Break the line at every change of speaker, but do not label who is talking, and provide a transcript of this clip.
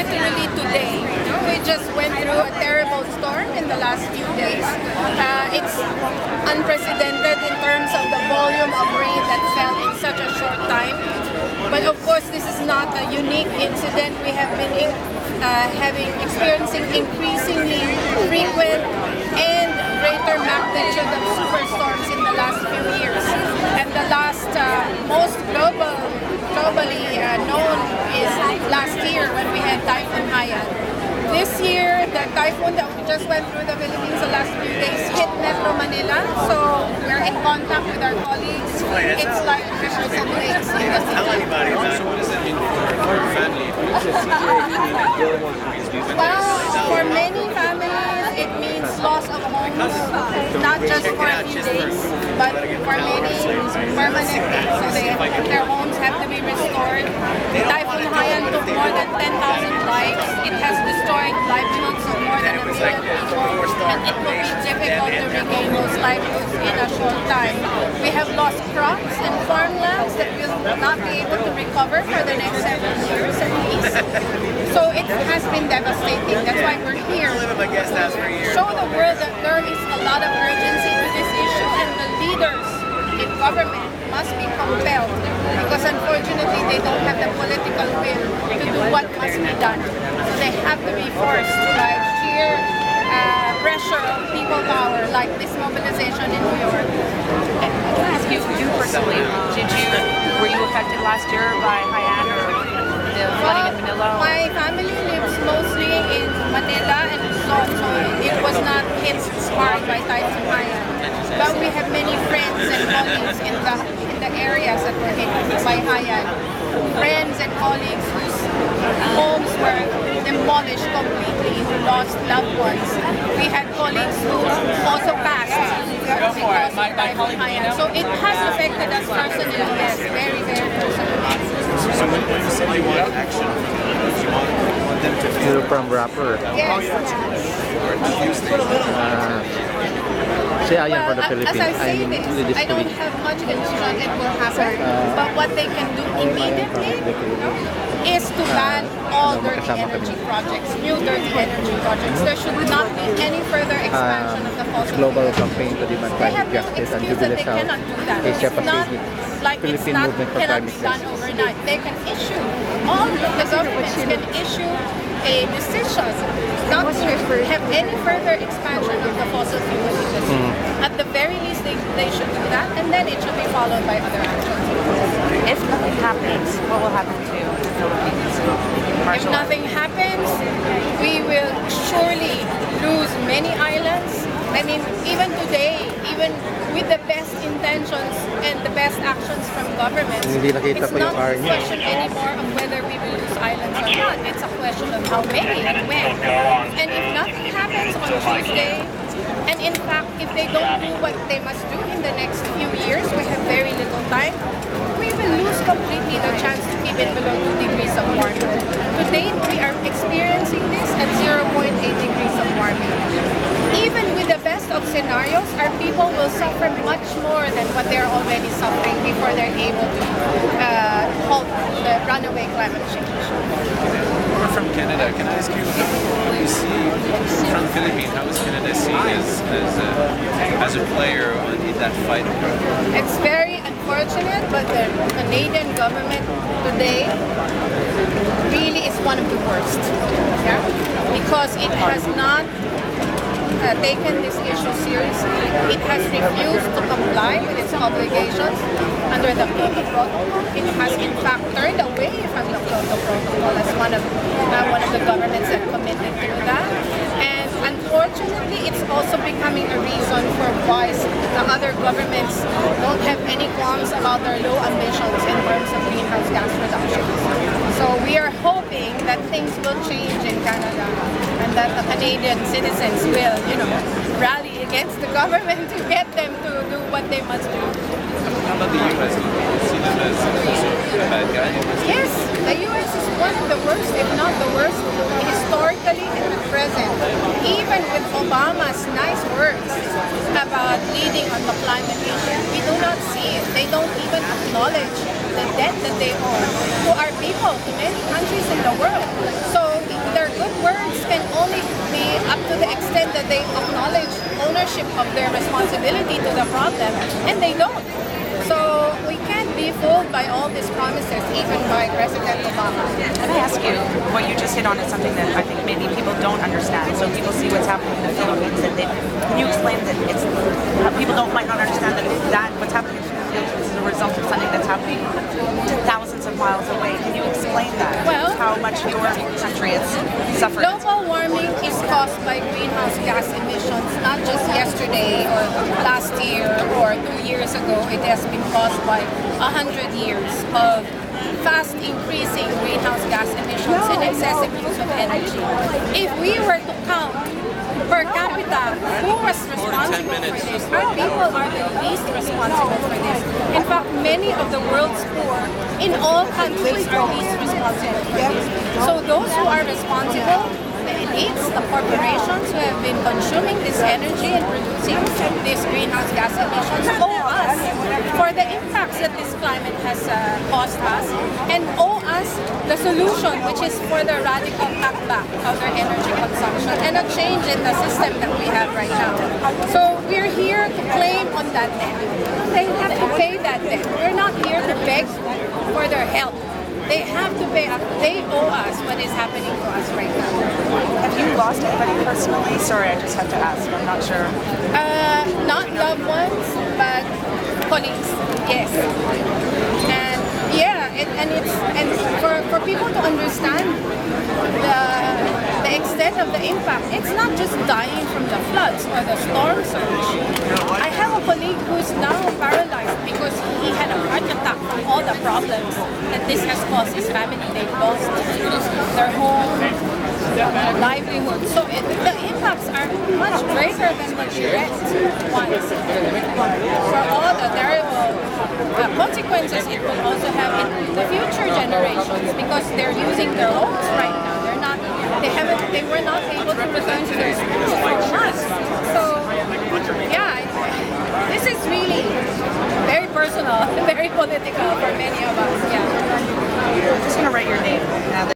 literally today. We just went through a terrible storm in the last few days. It's unprecedented in terms of the volume of rain that fell in such a short time. But of course, this is not a unique incident. We have been experiencing increasingly frequent and greater magnitude of superstorms in the last few years. And the last most globally known is last year when we had Typhoon Haiyan. This year, the typhoon that we just went through the Philippines the last few days hit Metro Manila, so we're in contact with our colleagues. It's like rivers and lakes in the city.
Tell anybody about it. What does it mean for your family?
Well, for many families, it means loss of homes, not just for a few days, but for many permanently. So their homes have to be restored. Typhoon Haiyan took more than 10,000 lives. It has destroyed livelihoods of more than 1 million people, and it will be difficult to regain those livelihoods in a short time. We have lost crops and farmlands that will not be able to recover for the next 7 years at least. So it has been devastating. That's why we're here. Show the world that there is a lot of urgency to this issue, and the leaders in government must be compelled, because unfortunately they don't have the political will to do what must be done. So they have to be forced by sheer pressure of people power, like this mobilization in New York.
And I can ask you personally, were you affected last year by Haiyan or the flooding in Manila?
My family lives mostly in Manila and Luzon, so it was not hit hard by Typhoon Haiyan. But we have many friends and colleagues in the areas that were hit by Haiyan. Friends and colleagues whose homes were demolished completely, who lost loved ones. We had colleagues who also passed because of Typhoon Haiyan. So it has affected us personally, yes, very, very personally.
So when you say you want action, you want them to
You're from rapper.
Yes.
Say ayan for the
Well,
Philippines.
as I say
mean,
this, I don't have much illusion it will happen. But what they can do immediately is to ban all dirty energy projects, new dirty energy projects. There should not be any further expansion of the fossil
global
fuels.
campaign to demand
They have
climate
no
justice and
excuse that
jubilee
they cannot do that.
Asia
It's not
Pacific
like it's
Philippine
not
movement for
cannot
climate
be done
justice.
overnight. They can issue, all of the governments can issue a decision not to have any further expansion of the fossil fuel industry. At the very least, they should do that, and then it should be followed by other actions.
If nothing happens, what will happen to the Philippines?
If nothing happens, we will surely lose many islands. I mean, even today, even with the best intentions and the best actions from governments,
Hindi nakita
it's
ko
not
yung
a
R niya.
question anymore of whether we will lose islands or not. It's a question of how many and when. And if nothing happens on Tuesday, and in fact, if they don't do what they must do in the next few years, we have very little time, we will lose completely the chance to keep it below 2 degrees of warming. Today, we are experiencing this at 0.8 degrees of warming. Even with the best of scenarios, our people will suffer much more than what they're already suffering before they're able to halt the runaway climate change.
We're from Canada. Can I ask you, how do you see from the Philippines? How is Canada seen as a player in that fight?
It's very unfortunate, but the Canadian government today really is one of the worst. Yeah? Because it has not taken this issue seriously. It has refused to comply with its obligations under the Kyoto Protocol. It has in fact turned away from the Kyoto Protocol as one of the governments that committed to that. And unfortunately, it's also becoming a reason for why the other governments don't have any qualms about their low ambitions in terms of greenhouse gas reductions. So we are hoping that things will change in Canada and that the Canadian citizens will, rally against the government to get them to do what they must do.
How about the U.S.? Do you see them as also a bad guy?
Yes, the U.S. is one of the worst, if not the worst, historically and at present. Even with Obama's nice words about leading on the climate issue, we do not see it. They don't even acknowledge the debt that they owe to our people, to many countries in the world. So extent that they acknowledge ownership of their responsibility to the problem, and they don't. So we can't be fooled by all these promises, even by President Obama.
Can I ask you, what you just hit on is something that I think maybe people don't understand. So people see what's happening in the Philippines, and can you explain that it's people might not understand that what's happening in the Philippines is a result of something that's happening thousands of miles away. Can you explain that?
Well,
how much your country is suffering?
Global warming is caused by greenhouse gas emissions, not just yesterday or last year or 2 years ago. It has been caused by 100 years of fast increasing greenhouse gas emissions and excessive use of energy. If we were to count per capita who was responsible for this, our people are the least responsible for this. In fact, many of the world's poor in all countries are least responsible for this. So those who are responsible, the elites, the corporations who have been consuming this energy and producing these greenhouse gas emissions, owe us for the impacts that this climate has caused us, and owe us the solution, which is for the radical cutback of their energy consumption and a change in the system that we have right now. So we're here to claim on that debt. They have to pay that debt. We're not here to beg for their help. They have to pay up. They owe us what is happening to us right now.
Have you lost anybody personally? Sorry, I just have to ask. I'm not sure.
Not loved ones, but colleagues. Yes. And yeah, and for people to understand the extent of the impact, it's not just dying from the floods or the storm surge. I have a colleague who's now paralyzed because he had a heart attack from all the problems that this has caused his family. They've lost their home, their livelihood. So the impacts are much greater than the direct ones. For all the terrible consequences it will also have in the future generations, because they're using their homes right now. They were not able to return to their schools for months. So yeah, this is really very personal, very political for many of us.